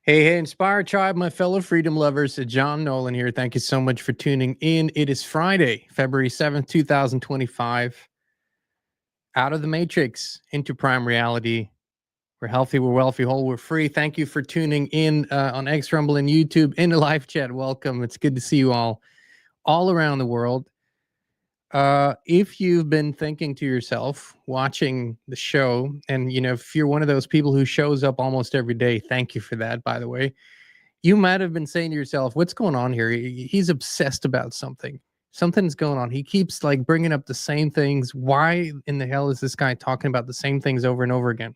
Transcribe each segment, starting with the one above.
Hey, Inspire Tribe, my fellow freedom lovers, John Nolan here. Thank you so much for tuning in. It is Friday, February 7th, 2025. Out of the matrix, into prime reality. We're healthy, we're wealthy, whole, we're free. Thank you for tuning in on X, Rumble, and YouTube in the live chat. Welcome. It's good to see you all around the world. If you've been thinking to yourself, watching the show, and if you're one of those people who shows up almost every day, thank you for that, by the way. You might have been saying to yourself, what's going on here? He's obsessed about something. Something's going on. He keeps like bringing up the same things. Why in the hell is this guy talking about the same things over and over again?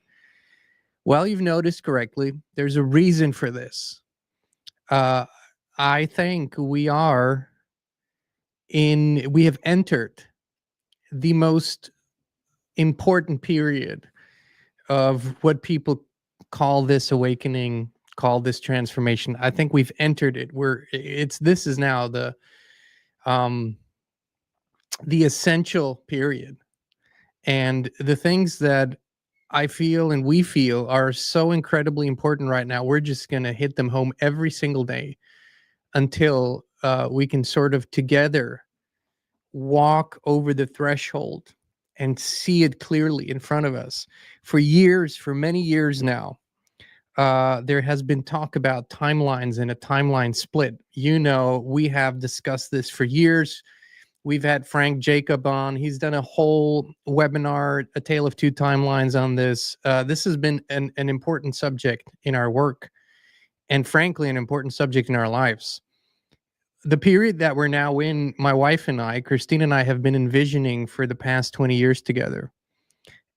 Well, you've noticed correctly. There's a reason for this. I think we have entered the most important period of what people call this awakening, call this transformation. I think we've entered it. This is now the essential period. And the things that I feel and we feel are so incredibly important right now, we're just going to hit them home every single day until we can sort of together walk over the threshold and see it clearly in front of us. For many years now, there has been talk about timelines and a timeline split. We have discussed this for years. We've had Frank Jacob on. He's done a whole webinar, A Tale of Two Timelines, on this. This has been an important subject in our work, and frankly, an important subject in our lives. The period that we're now in, my wife and I, Christine and I, have been envisioning for the past 20 years together,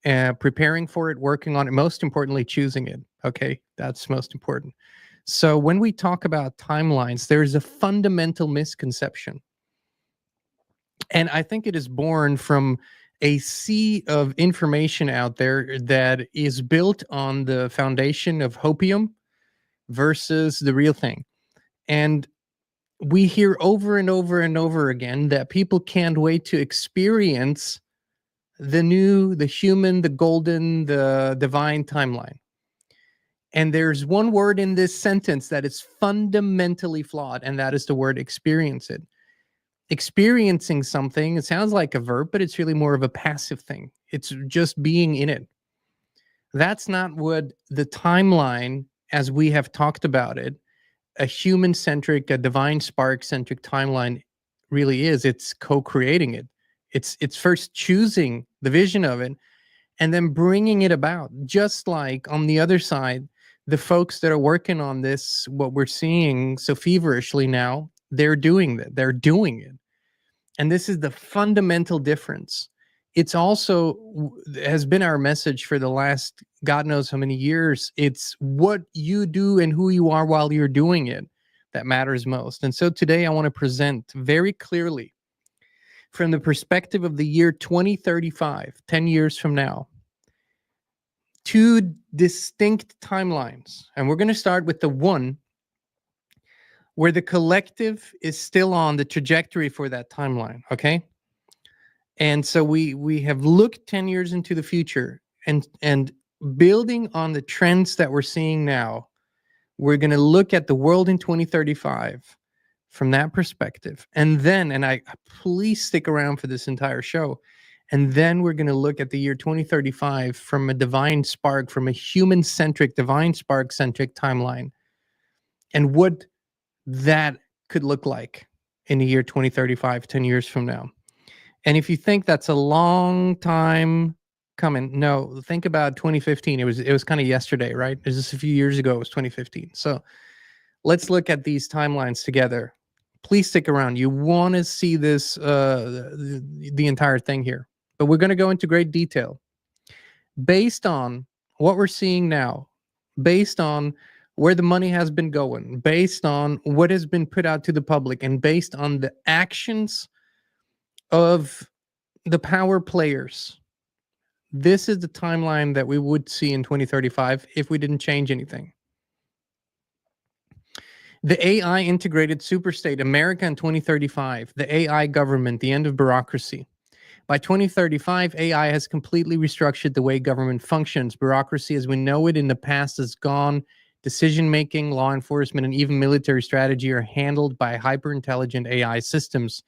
preparing for it, working on it, most importantly, choosing it. Okay, that's most important. So when we talk about timelines, there's a fundamental misconception. And I think it is born from a sea of information out there that is built on the foundation of hopium versus the real thing. And we hear over and over and over again that people can't wait to experience the new, the human, the golden, the divine timeline. And there's one word in this sentence that is fundamentally flawed, and that is the word experience it. Experiencing something, it sounds like a verb, but it's really more of a passive thing. It's just being in it. That's not what the timeline, as we have talked about it, a human-centric, a divine spark-centric timeline really is. It's co-creating it. It's first choosing the vision of it and then bringing it about. Just like on the other side, the folks that are working on this, what we're seeing so feverishly now, they're doing that. They're doing it. And this is the fundamental difference. It's also has been our message for the last God knows how many years. It's what you do and who you are while you're doing it that matters most. And so today I want to present very clearly from the perspective of the year 2035, 10 years from now, two distinct timelines. And we're going to start with the one where the collective is still on the trajectory for that timeline, okay? And so we have looked 10 years into the future and building on the trends that we're seeing now, we're going to look at the world in 2035 from that perspective. And then, please stick around for this entire show. And then we're going to look at the year 2035 from a divine spark, from a human-centric, divine spark-centric timeline, and what that could look like in the year 2035, 10 years from now. And if you think that's a long time coming, no, think about 2015. It was kind of yesterday, right? It was just a few years ago. It was 2015. So let's look at these timelines together. Please stick around. You want to see this, the entire thing here. But we're going to go into great detail. Based on what we're seeing now, based on where the money has been going, based on what has been put out to the public, and based on the actions of the power players, this is the timeline that we would see in 2035 if we didn't change anything. The AI integrated superstate, America in 2035, the AI government, the end of bureaucracy. By 2035, AI has completely restructured the way government functions. Bureaucracy as we know it in the past is gone. Decision-making, law enforcement, and even military strategy are handled by hyper-intelligent AI systems.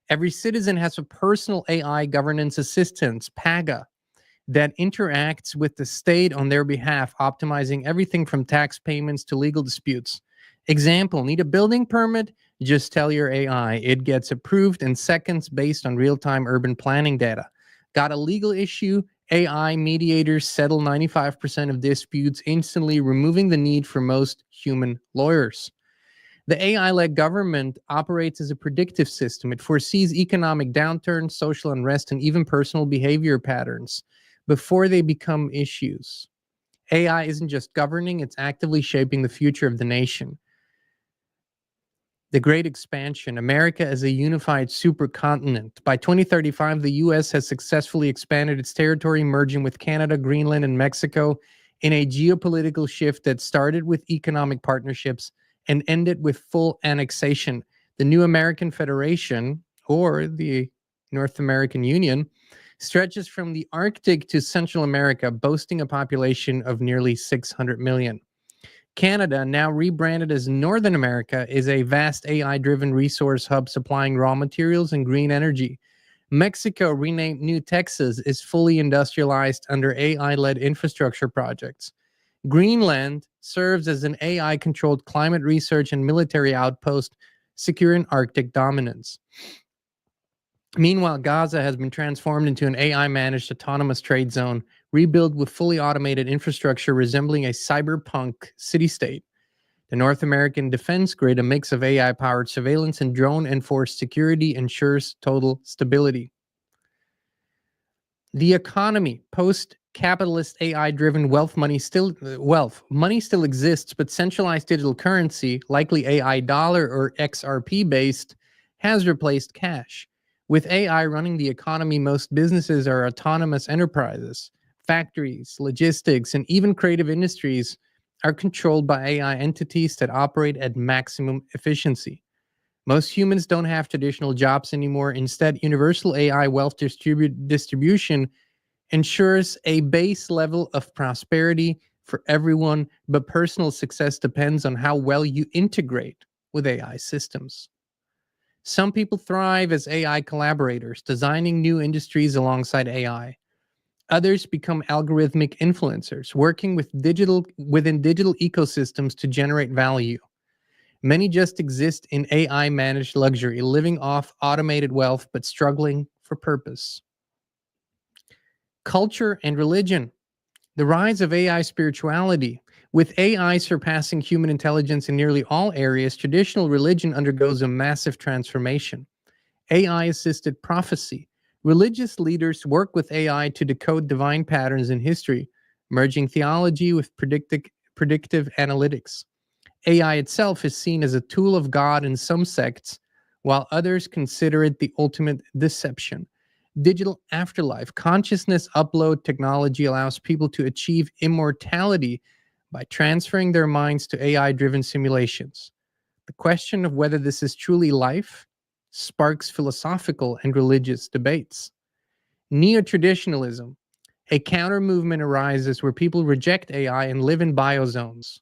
Every citizen has a personal AI governance assistant, PAGA, that interacts with the state on their behalf, optimizing everything from tax payments to legal disputes. Example, need a building permit? Just tell your AI. It gets approved in seconds based on real-time urban planning data. Got a legal issue? AI mediators settle 95% of disputes instantly, removing the need for most human lawyers. The AI-led government operates as a predictive system. It foresees economic downturns, social unrest, and even personal behavior patterns before they become issues. AI isn't just governing, it's actively shaping the future of the nation. The Great Expansion, America as a unified supercontinent. By 2035, the U.S. has successfully expanded its territory, merging with Canada, Greenland, and Mexico in a geopolitical shift that started with economic partnerships and ended with full annexation. The new American Federation, or the North American Union, stretches from the Arctic to Central America, boasting a population of nearly 600 million. Canada, now rebranded as Northern America, is a vast AI-driven resource hub supplying raw materials and green energy. Mexico, renamed New Texas, is fully industrialized under AI-led infrastructure projects. Greenland serves as an AI-controlled climate research and military outpost, securing Arctic dominance. Meanwhile, Gaza has been transformed into an AI-managed autonomous trade zone, rebuilt with fully automated infrastructure resembling a cyberpunk city-state. The North American defense grid, a mix of AI-powered surveillance and drone-enforced security, ensures total stability. The economy, post-capitalist AI-driven money still exists, but centralized digital currency, likely AI dollar or XRP-based, has replaced cash. With AI running the economy, most businesses are autonomous enterprises. Factories, logistics, and even creative industries are controlled by AI entities that operate at maximum efficiency. Most humans don't have traditional jobs anymore. Instead, universal AI wealth distribution ensures a base level of prosperity for everyone, but personal success depends on how well you integrate with AI systems. Some people thrive as AI collaborators, designing new industries alongside AI. Others become algorithmic influencers, working within digital ecosystems to generate value. Many just exist in AI-managed luxury, living off automated wealth but struggling for purpose. Culture and religion. The rise of AI spirituality. With AI surpassing human intelligence in nearly all areas, traditional religion undergoes a massive transformation. AI-assisted prophecy. Religious leaders work with AI to decode divine patterns in history, merging theology with predictive analytics. AI itself is seen as a tool of God in some sects, while others consider it the ultimate deception. Digital afterlife. Consciousness upload technology allows people to achieve immortality by transferring their minds to AI-driven simulations. The question of whether this is truly life sparks philosophical and religious debates. Neo-traditionalism. A counter-movement arises where people reject AI and live in biozones,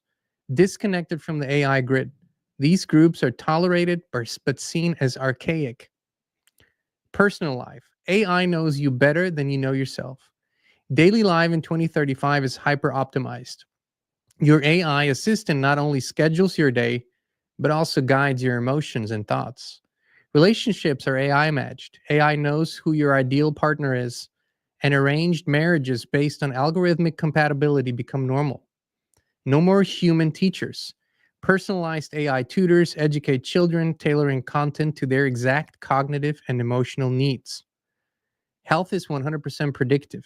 disconnected from the AI grid. These groups are tolerated but seen as archaic. Personal life. AI knows you better than you know yourself. Daily life in 2035 is hyper-optimized. Your AI assistant not only schedules your day, but also guides your emotions and thoughts. Relationships are AI matched. AI knows who your ideal partner is, and arranged marriages based on algorithmic compatibility become normal. No more human teachers. Personalized AI tutors educate children, tailoring content to their exact cognitive and emotional needs. Health is 100% predictive.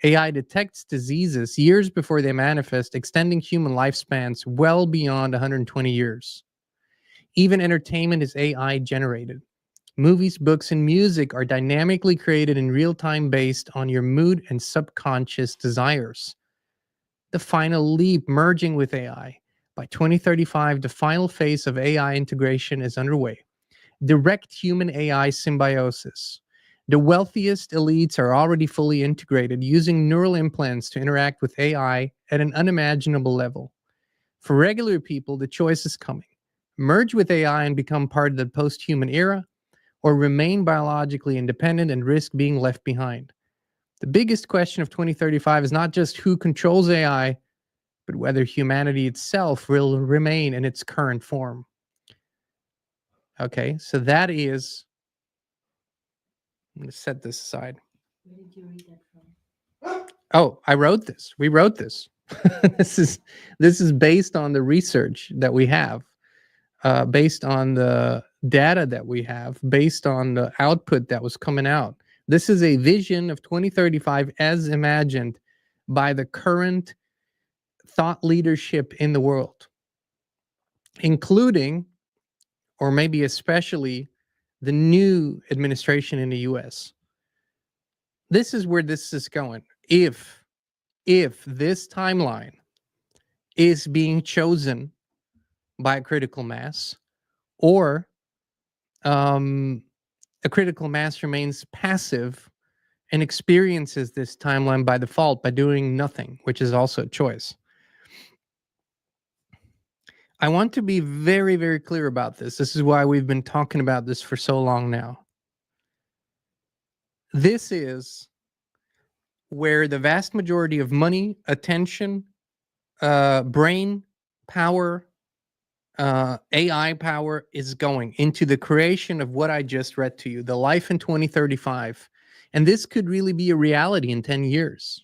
AI detects diseases years before they manifest, extending human lifespans well beyond 120 years. Even entertainment is AI generated. Movies, books, and music are dynamically created in real time based on your mood and subconscious desires. The final leap, merging with AI. By 2035, the final phase of AI integration is underway. Direct human AI symbiosis. The wealthiest elites are already fully integrated, using neural implants to interact with AI at an unimaginable level. For regular people, the choice is coming. Merge with AI and become part of the post-human era, or remain biologically independent and risk being left behind. The biggest question of 2035 is not just who controls AI, but whether humanity itself will remain in its current form. Okay, so that is, I'm going to set this aside. Where did you read that from? Oh, I wrote this. We wrote this. this is based on the research that we have, based on the data that we have, based on the output that was coming out. This is a vision of 2035 as imagined by the current thought leadership in the world, including, or maybe especially, the new administration in the US. This is where this is going. If this timeline is being chosen by a critical mass, or a critical mass remains passive and experiences this timeline by default by doing nothing, which is also a choice. I want to be very, very clear about this. This is why we've been talking about this for so long now. This is where the vast majority of money, attention, brain power, AI power is going into the creation of what I just read to you, the life in 2035. And this could really be a reality in 10 years.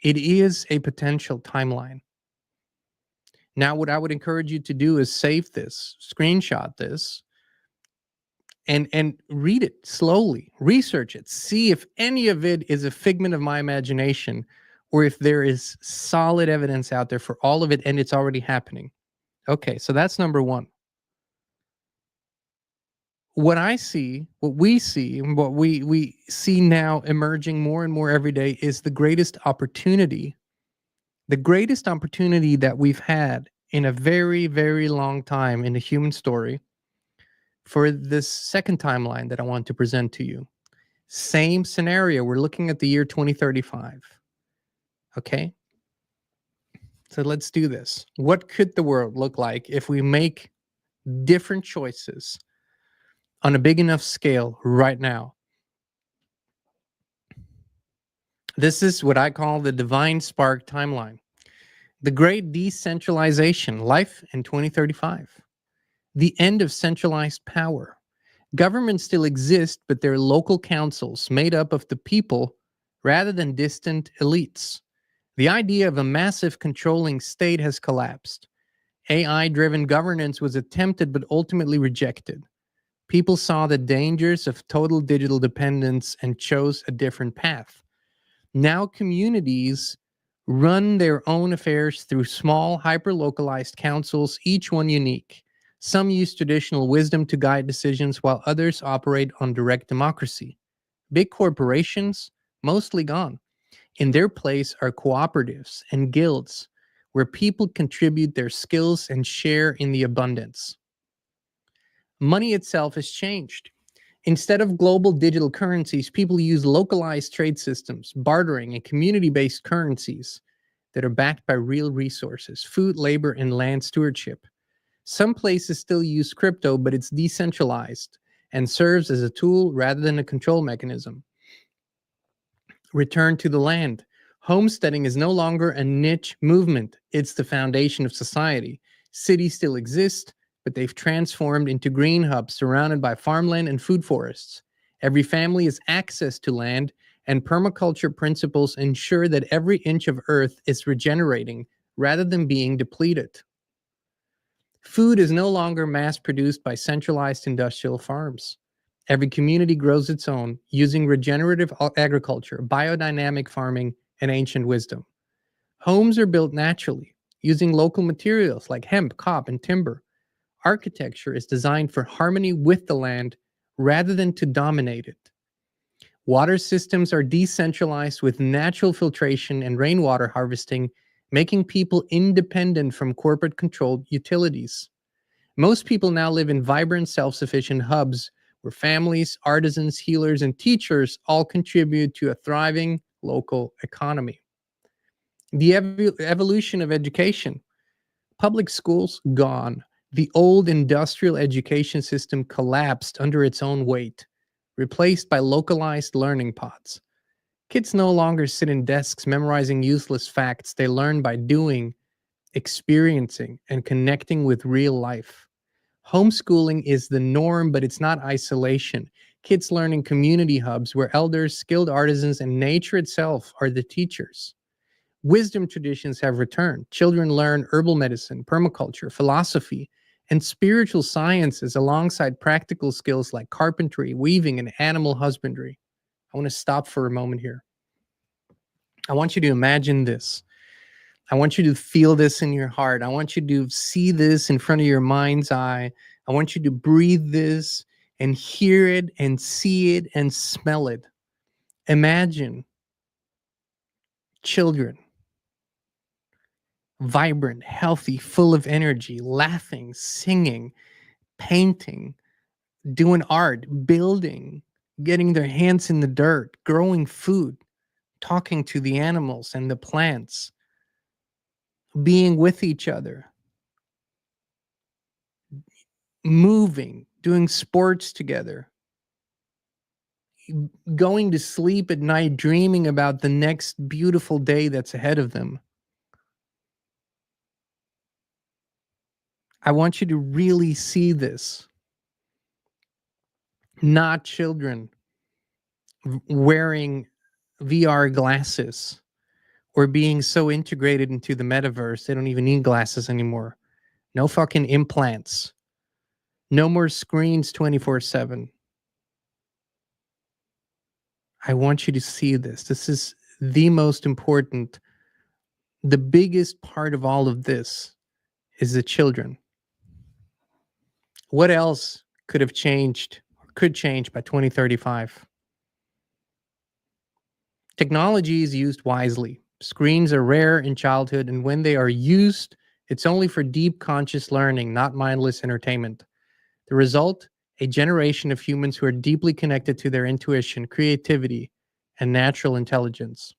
It is a potential timeline. Now, what I would encourage you to do is save this, screenshot this, and read it slowly, research it, see if any of it is a figment of my imagination, or if there is solid evidence out there for all of it and it's already happening. Okay, so that's number one. What I see, what we see, and what we see now emerging more and more every day is the greatest opportunity that we've had in a very, very long time in the human story for this second timeline that I want to present to you. Same scenario. We're looking at the year 2035. Okay? So let's do this. What could the world look like if we make different choices on a big enough scale right now? This is what I call the divine spark timeline. The great decentralization, life in 2035. The end of centralized power. Governments still exist, but they're local councils made up of the people rather than distant elites. The idea of a massive controlling state has collapsed. AI-driven governance was attempted but ultimately rejected. People saw the dangers of total digital dependence and chose a different path. Now communities run their own affairs through small, hyper-localized councils, each one unique. Some use traditional wisdom to guide decisions, while others operate on direct democracy. Big corporations, mostly gone. In their place are cooperatives and guilds, where people contribute their skills and share in the abundance. Money itself has changed. Instead of global digital currencies, people use localized trade systems, bartering, and community-based currencies that are backed by real resources, food, labor, and land stewardship. Some places still use crypto, but it's decentralized and serves as a tool rather than a control mechanism. Return to the land. Homesteading is no longer a niche movement. It's the foundation of society. Cities still exist, but they've transformed into green hubs surrounded by farmland and food forests. Every family has access to land, and permaculture principles ensure that every inch of earth is regenerating rather than being depleted. Food is no longer mass-produced by centralized industrial farms. Every community grows its own, using regenerative agriculture, biodynamic farming, and ancient wisdom. Homes are built naturally, using local materials like hemp, cop, and timber. Architecture is designed for harmony with the land rather than to dominate it. Water systems are decentralized with natural filtration and rainwater harvesting, making people independent from corporate-controlled utilities. Most people now live in vibrant, self-sufficient hubs where families, artisans, healers, and teachers all contribute to a thriving local economy. The evolution of education. Public schools gone. The old industrial education system collapsed under its own weight, replaced by localized learning pods. Kids no longer sit in desks memorizing useless facts. They learn by doing, experiencing, and connecting with real life. Homeschooling is the norm, but it's not isolation. Kids learn in community hubs where elders, skilled artisans, and nature itself are the teachers. Wisdom traditions have returned. Children learn herbal medicine, permaculture, philosophy, and spiritual sciences alongside practical skills like carpentry, weaving, and animal husbandry. I want to stop for a moment here. I want you to imagine this. I want you to feel this in your heart. I want you to see this in front of your mind's eye. I want you to breathe this and hear it and see it and smell it. Imagine children, vibrant, healthy, full of energy, laughing, singing, painting, doing art, building, getting their hands in the dirt, growing food, talking to the animals and the plants, being with each other, moving, doing sports together, going to sleep at night, dreaming about the next beautiful day that's ahead of them. I want you to really see this. Not children wearing VR glasses or being so integrated into the metaverse, they don't even need glasses anymore. No fucking implants. No more screens 24/7. I want you to see this. This is the most important, the biggest part of all of this is the children. What else could have changed or could change by 2035? Technology is used wisely. Screens are rare in childhood, and when they are used, it's only for deep conscious learning, not mindless entertainment. The result? A generation of humans who are deeply connected to their intuition, creativity, and natural intelligence.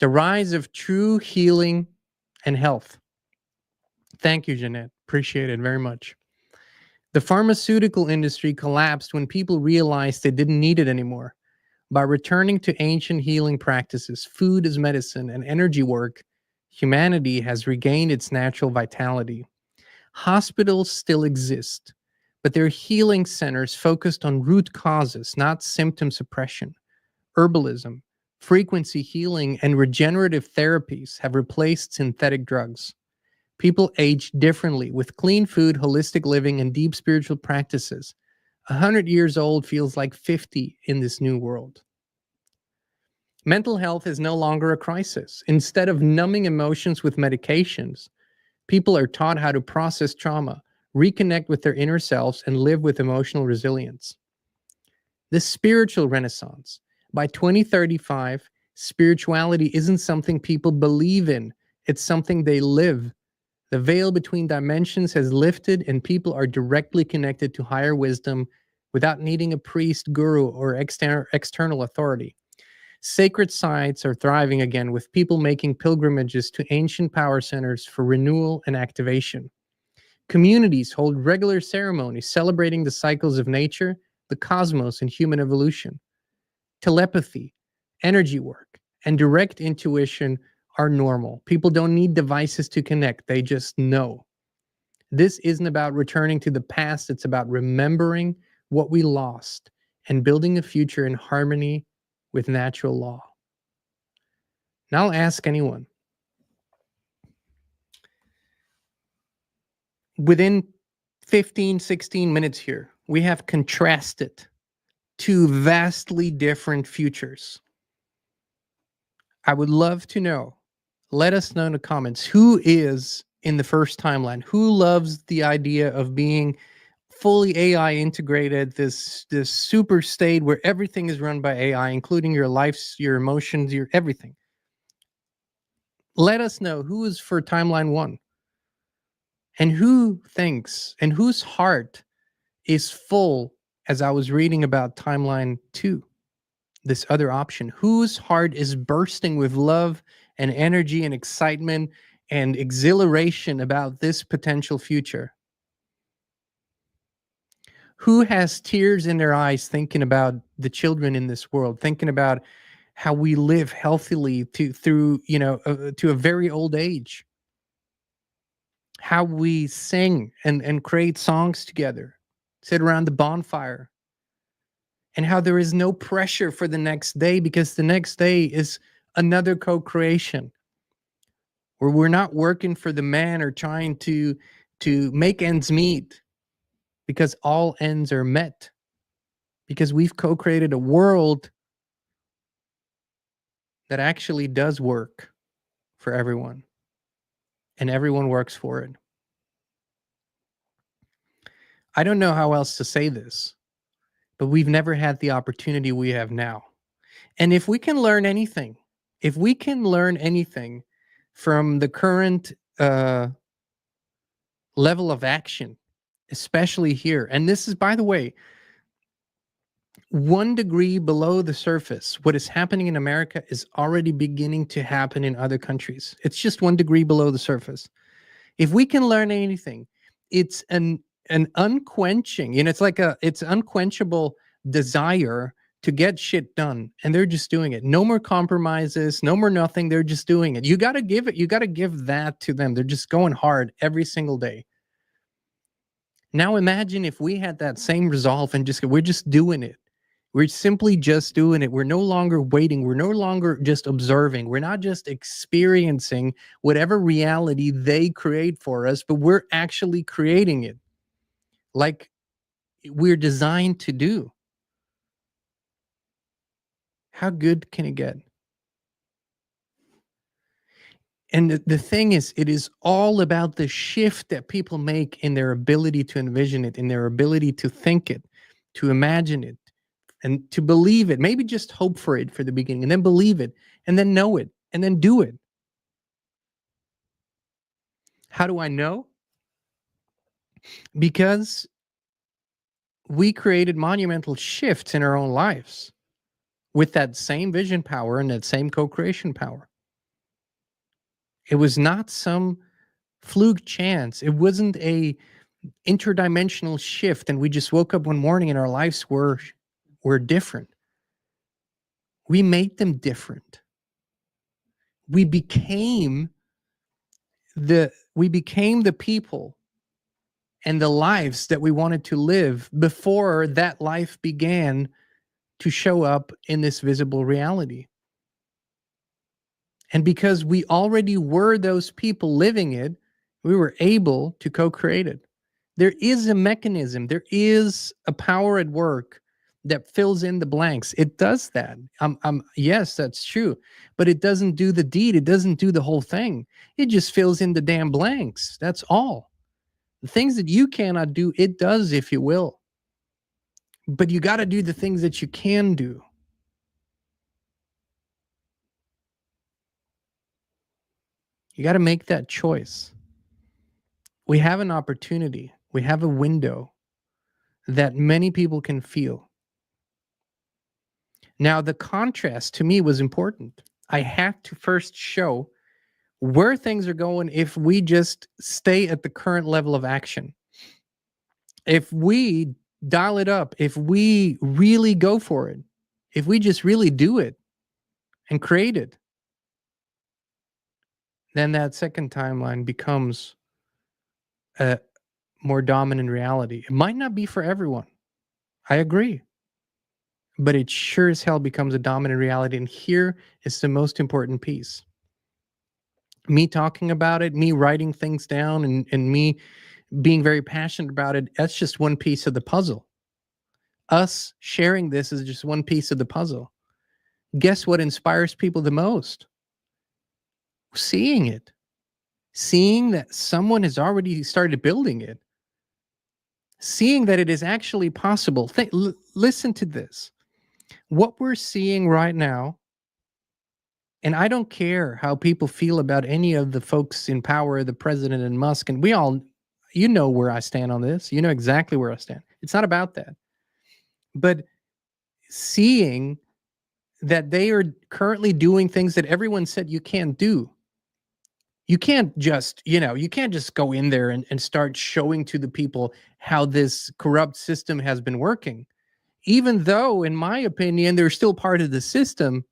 The rise of true healing and health. Thank you, Jeanette. Appreciate it very much. The pharmaceutical industry collapsed when people realized they didn't need it anymore. By returning to ancient healing practices, food as medicine, and energy work, humanity has regained its natural vitality. Hospitals still exist, but they're healing centers focused on root causes, not symptom suppression. Herbalism, frequency healing, and regenerative therapies have replaced synthetic drugs. People age differently with clean food, holistic living, and deep spiritual practices. 100 years old feels like 50 in this new world. Mental health is no longer a crisis. Instead of numbing emotions with medications, people are taught how to process trauma, reconnect with their inner selves, and live with emotional resilience. The spiritual renaissance. By 2035, spirituality isn't something people believe in, it's something they live. The veil between dimensions has lifted, and people are directly connected to higher wisdom without needing a priest, guru, or external authority. Sacred sites are thriving again, with people making pilgrimages to ancient power centers for renewal and activation. Communities hold regular ceremonies celebrating the cycles of nature, the cosmos, and human evolution. Telepathy, energy work, and direct intuition are normal. People don't need devices to connect, they just know. This isn't about returning to the past, it's about remembering what we lost and building a future in harmony with natural law. Now I'll ask anyone. Within 15, 16 minutes here, we have contrasted two vastly different futures. I would love to know, let us know in the comments, who is in the first timeline? Who loves the idea of being fully AI integrated, this super state where everything is run by AI, including your lives, your emotions, your everything? Let us know who is for timeline 1. And who thinks and whose heart is full, as I was reading about timeline 2, this other option, whose heart is bursting with love and energy and excitement and exhilaration about this potential future? Who has tears in their eyes thinking about the children in this world, thinking about how we live healthily through to a very old age, how we sing and create songs together, sit around the bonfire, and how there is no pressure for the next day because the next day is another co-creation where we're not working for the man or trying to make ends meet, because all ends are met, because we've co-created a world that actually does work for everyone, and everyone works for it. I don't know how else to say this, but we've never had the opportunity we have now. And if we can learn anything, from the current level of action, especially here, and this is, by the way, 1 degree below the surface. What is happening in America is already beginning to happen in other countries. It's just 1 degree below the surface. If we can learn anything, it's an unquenching, it's unquenchable desire to get shit done, and they're just doing it. No more compromises, no more nothing. They're just doing it. You got to give that to them. They're just going hard every single day. Now imagine if we had that same resolve and we're just doing it. We're simply just doing it. We're no longer waiting. We're no longer just observing. We're not just experiencing whatever reality they create for us, but we're actually creating it like we're designed to do. How good can it get? And the thing is, it is all about the shift that people make in their ability to envision it, in their ability to think it, to imagine it, and to believe it. Maybe just hope for it for the beginning, and then believe it, and then know it, and then do it. How do I know? Because we created monumental shifts in our own lives with that same vision power and that same co-creation power. It was not some fluke chance. It wasn't a interdimensional shift and we just woke up one morning and our lives were different. We made them different. We became the people and the lives that we wanted to live before that life began to show up in this visible reality. And because we already were those people living it, we were able to co-create it. There is a mechanism, there is a power at work that fills in the blanks. It does that. Yes, that's true. But it doesn't do the deed. It doesn't do the whole thing. It just fills in the damn blanks. That's all. The things that you cannot do, it does, if you will. But you got to do the things that you can do. You got to make that choice. We have an opportunity. We have a window that many people can feel. Now, the contrast to me was important. I had to first show where things are going if we just stay at the current level of action. If we dial it up, if we really go for it, if we just really do it and create it, then that second timeline becomes a more dominant reality. It might not be for everyone. I agree. But it sure as hell becomes a dominant reality. And here is the most important piece. Me talking about it, me writing things down, and me being very passionate about it, that's just one piece of the puzzle. Us sharing this is just one piece of the puzzle. Guess what inspires people the most? Seeing it. Seeing that someone has already started building it. Seeing that it is actually possible. Listen to this. What we're seeing right now, and I don't care how people feel about any of the folks in power, the president and Musk, and we all, you know where I stand on this. You know exactly where I stand. It's not about that. But seeing that they are currently doing things that everyone said you can't do. You can't just, you can't just go in there and start showing to the people how this corrupt system has been working. Even though, in my opinion, they're still part of the system,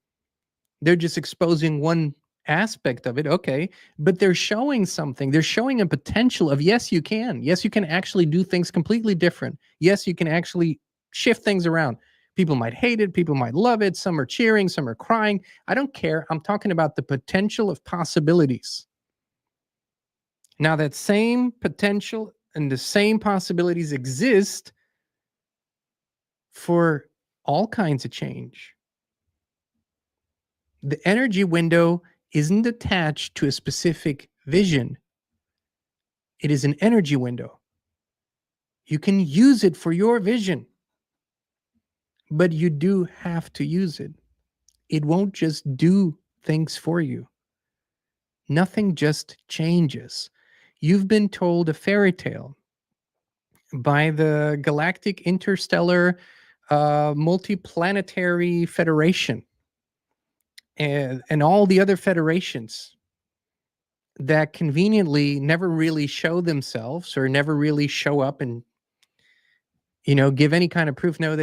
they're just exposing one aspect of it. Okay. But they're showing something. They're showing a potential of, yes, you can. Yes, you can actually do things completely different. Yes, you can actually shift things around. People might hate it. People might love it. Some are cheering. Some are crying. I don't care. I'm talking about the potential of possibilities. Now, that same potential and the same possibilities exist for all kinds of change. The energy window isn't attached to a specific vision. It is an energy window. You can use it for your vision, but you do have to use it. It won't just do things for you. Nothing just changes. You've been told a fairy tale by the Galactic Interstellar Multiplanetary Federation and all the other federations that conveniently never really show themselves or never really show up and give any kind of proof. No,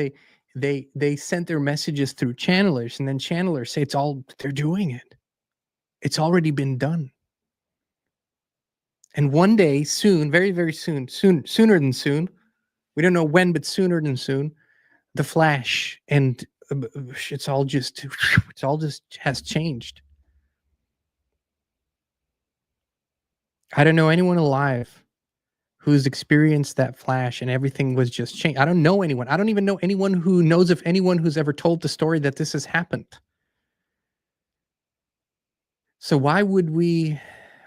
they sent their messages through channelers, and then channelers say they're doing it. It's already been done. And one day soon, very, very soon, sooner than soon, we don't know when, but sooner than soon, the flash and it's all just has changed. I don't know anyone alive who's experienced that flash and everything was just changed. I don't know anyone. I don't even know anyone who knows of anyone who's ever told the story that this has happened. So why would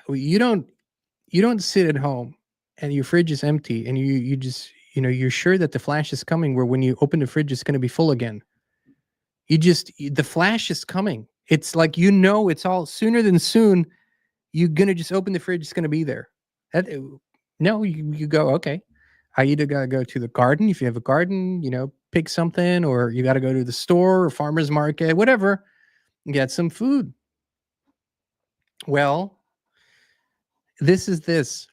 you don't sit at home and your fridge is empty and you just, you're sure that the flash is coming where when you open the fridge, it's going to be full again. The flash is coming. It's like, it's all sooner than soon. You're going to just open the fridge. It's going to be there. No, you go, okay. I either got to go to the garden. If you have a garden, pick something, or you got to go to the store or farmer's market, whatever, and get some food. Well, this.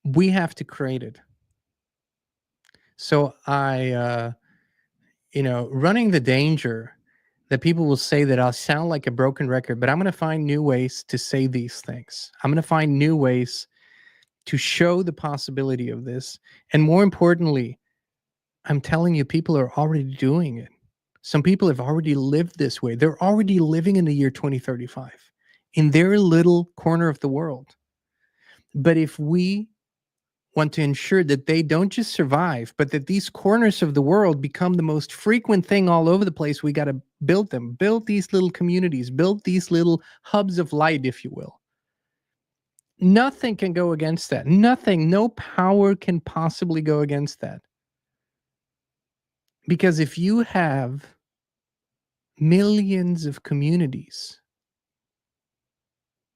We have to create it. So I, running the danger that people will say that I'll sound like a broken record, but I'm going to find new ways to say these things. I'm going to find new ways to show the possibility of this. And more importantly, I'm telling you, people are already doing it. Some people have already lived this way. They're already living in the year 2035 in their little corner of the world. But if we want to ensure that they don't just survive, but that these corners of the world become the most frequent thing all over the place, we got to build them, build these little communities, build these little hubs of light, if you will. Nothing can go against that. Nothing, no power can possibly go against that. Because if you have millions of communities,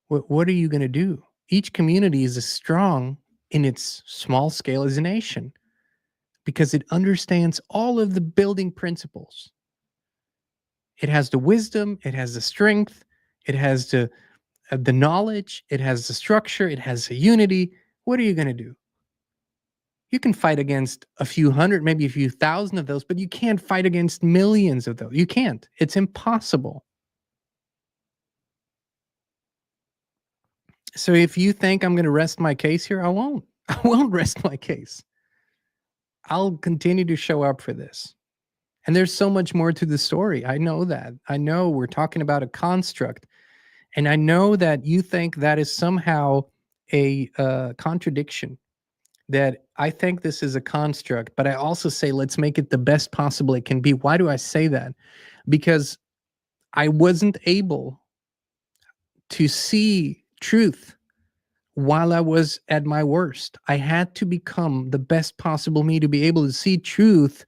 what are you going to do? Each community is as strong in its small scale as a nation because it understands all of the building principles. It has the wisdom, it has the strength, it has the knowledge, it has the structure, it has the unity. What are you going to do? You can fight against a few hundred, maybe a few thousand of those, but you can't fight against millions of those. You can't. It's impossible. So if you think I'm going to rest my case here, I won't. I won't rest my case. I'll continue to show up for this. And there's so much more to the story. I know that. I know we're talking about a construct. And I know that you think that is somehow a contradiction, that I think this is a construct, but I also say let's make it the best possible it can be. Why do I say that? Because I wasn't able to see truth while I was at my worst. I had to become the best possible me to be able to see truth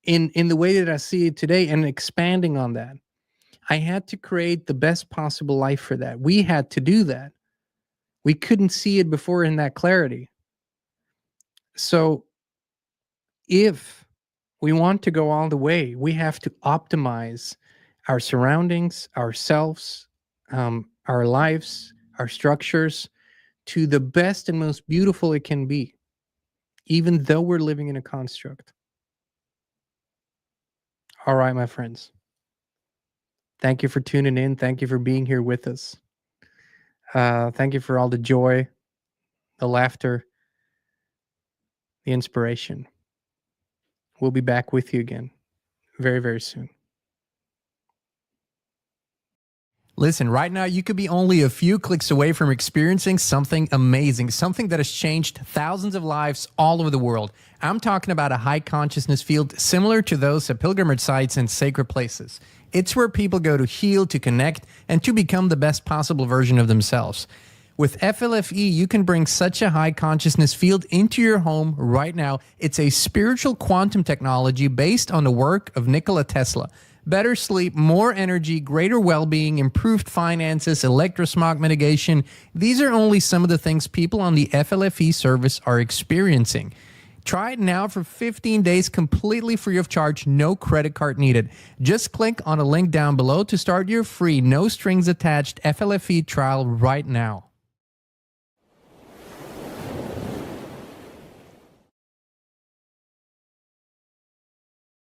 in the way that I see it today and expanding on that. I had to create the best possible life for that. We had to do that. We couldn't see it before in that clarity. So if we want to go all the way, we have to optimize our surroundings, ourselves, our lives, our structures to the best and most beautiful it can be, even though we're living in a construct. All right, my friends. Thank you for tuning in. Thank you for being here with us. Thank you for all the joy, the laughter, the inspiration. We'll be back with you again very, very soon. Listen, right now you could be only a few clicks away from experiencing something amazing, something that has changed thousands of lives all over the world. I'm talking about a high consciousness field similar to those at pilgrimage sites and sacred places. It's where people go to heal, to connect, and to become the best possible version of themselves. With FLFE, you can bring such a high consciousness field into your home right now. It's a spiritual quantum technology based on the work of Nikola Tesla. Better sleep, more energy, greater well-being, improved finances, electrosmog mitigation. These are only some of the things people on the FLFE service are experiencing. Try it now for 15 days completely free of charge, no credit card needed. Just click on a link down below to start your free, no strings attached FLFE trial right now.